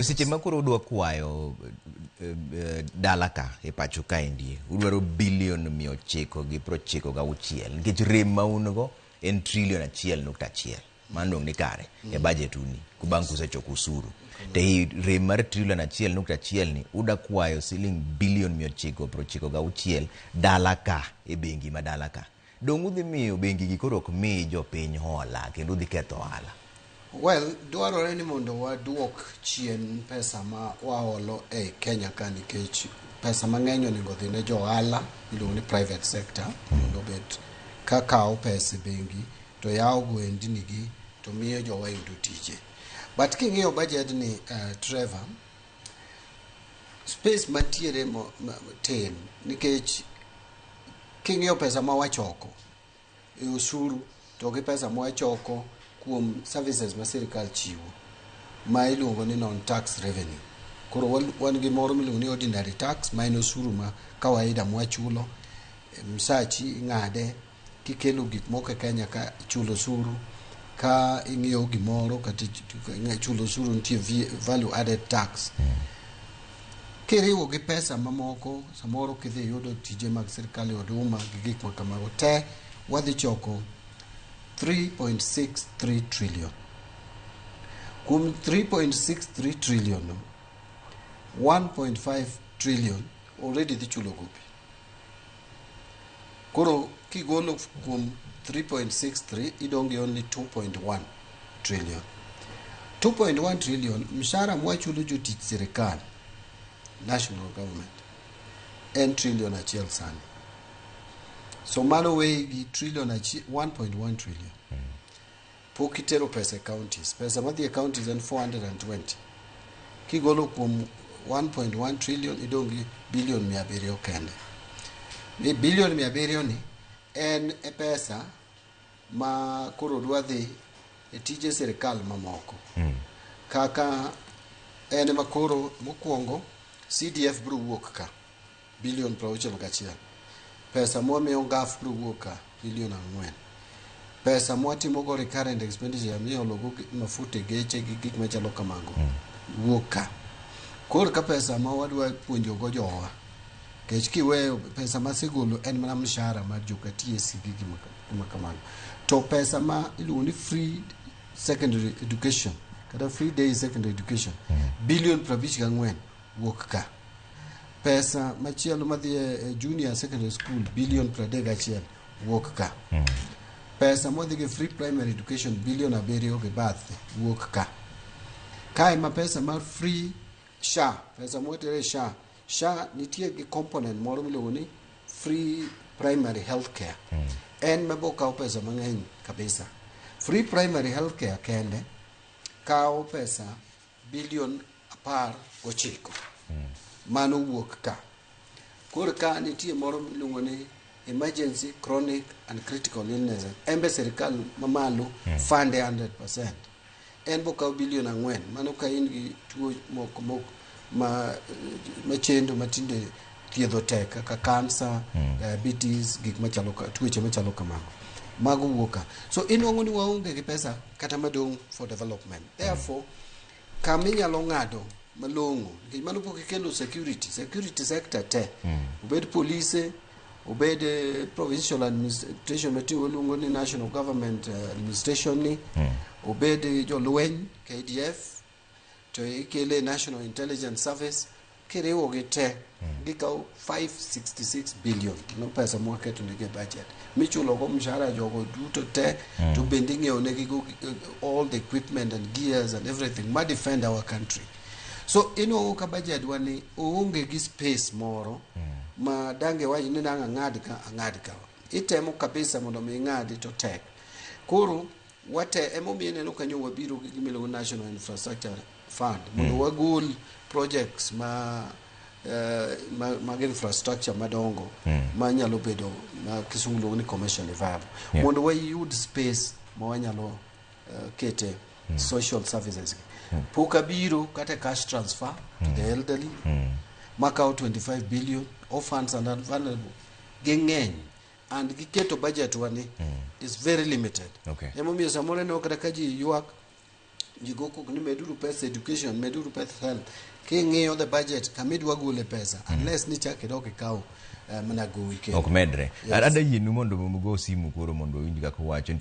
Seche makoro udwa kwayo dalaka e pacho kaendi udwaro bilion 996 nikech rem ma un go en trilion 1.1 manong ni kare e budget uni kubang kusechoko usuru te rem mar trilion 1.1 ni uda kwayo siling bilion 996 dalaka e bengi ma dalaka dong udhi miyo bengi gi koro ok mi jopiny hola kendo udhi ketho ohala. Well, dwarore ni mondo waduok chien pesa ma waolo e Kenya ka nikech pesa mang'eny onego dhi ne jo ohala iluongo ni private sector mondo bet ka kawo pesa e bengi to yawo gohendni gi to miyo jowa yudo tije. But king'iyo budget ni Trevor, space mantiere tin nikech king'iyo pesa ma wachoko e usuru to gi pesa ma wachoko kuom services ma sirikal chiwo ma iluongo ni non-tax revenue. Koro wan gi moro miluongo ni ordinary tax ma en osuru ma kawaida ma wachulo, msachi ing'ade kikelo gik moko e Kenya ka chulo osuru, ka ing'iewo gimoro kata chulo osuru nitie value added tax. Kiriwo gi pesa mamoko samoro kidhi yudo tije mag sirikal e huduma gi gik ma kamago te wadhi choko 3.63 trillion. Kum 3.63 trillion, 1.5 trillion already dhi chulo gopi. Koro kigolo kum 3.63 idongi only 2.1 trillion. 2.1 trillion mshahara mwachulo jotich sirikal national government en trillion achiel sani. So mano wegi trillion 1.1 trillion. Pokitero pesa counties. Pesa madhi counties en 420. Kigolo kum 1.1 trillion idongi billion 700 kende. Ni billion 700 ni en e pesa ma koro dwadhi e tije sirikal mamoko. Kaka en ma koro mokwongo CDF bro wuok ka billion 61. Pesa mwamiyo ngaf bro wuok ka billion 4. Pesa mwatimo go recurrent expenditure miyo logo mafuta geche gi gik machalo kamago wuok ka. Kor ka pesa ma wadwa puonjo go jowa kech kiweyo pesa ma sigolo en mana mshahara mar joka TSC gi gima kamago. To pesa ma iluongo ni free secondary education kata free day secondary education billion 54 wuok ka. Pesa machielo madhi e junior secondary school billion 31 wuok ka. Pesa modhi ge free primary education billion 7 ge bath wuok ka. Kae ma pesa mar free SHA, pesa motere SHA. SHA nitie gi component moro miluongo ni free primary health care. En mabo kawo pesa mang'eny kabisa. Free primary health care kende kawo pesa billion 19. Mano wuok ka. Koro ka nitie moro miluongo ni emergency chronic and critical illness embe sirikal mamalo fund 100%. En bo kawo billion 4. Mano ka in gi tuo moko machendo matinde thiedho tek kaka cancer, diabetes, gik machalo tuoche machalo kamago. Mago wuok ka. So inuongo ni waonge gi pesa kata madong for development. Therefore kaminyalo ng'ado malongo nikech mano pok ikelo security sector te obed police obed provincial administration matiyo luongo ni national government administration ni obed jolweny KDF to ikele national intelligence service kiriwo gi te gikaw 566 billion no pesa mwaketo ne budget michulo go mshahara jogo duto te to bende ng'iewo ne gigo all the equipment and gears and everything ma defend our country. So ino ka budget wani oonge gi space moro ma dange waji ni nanga ng'ad ka. Itemo kabisa mondo mi ng'adi to tek. Koro wate emomiyo neno kanyo wabiro gi miluongo National Infrastructure Fund mondo wagol projects mag infrastructure madongo ma nyalo bedo ma kisungu luongo ni commercially viable mondo wayud space ma wanyalo kete social services. Puka biro kata cash transfer to the elderly makao 25 billion orphans and vulnerable geng'eny and giketo budget wani is very limited. Okay. Emomiyo samoro ne okata kaji yuak jigoko ni meduru pesa education, meduru pesa health. King'iyo the budget kamidwa gole pesa unless ni chake dok ikaw mana go weekend. Ok medre. Ada yinu mondo mugo simu koro mondo winj kaka wacho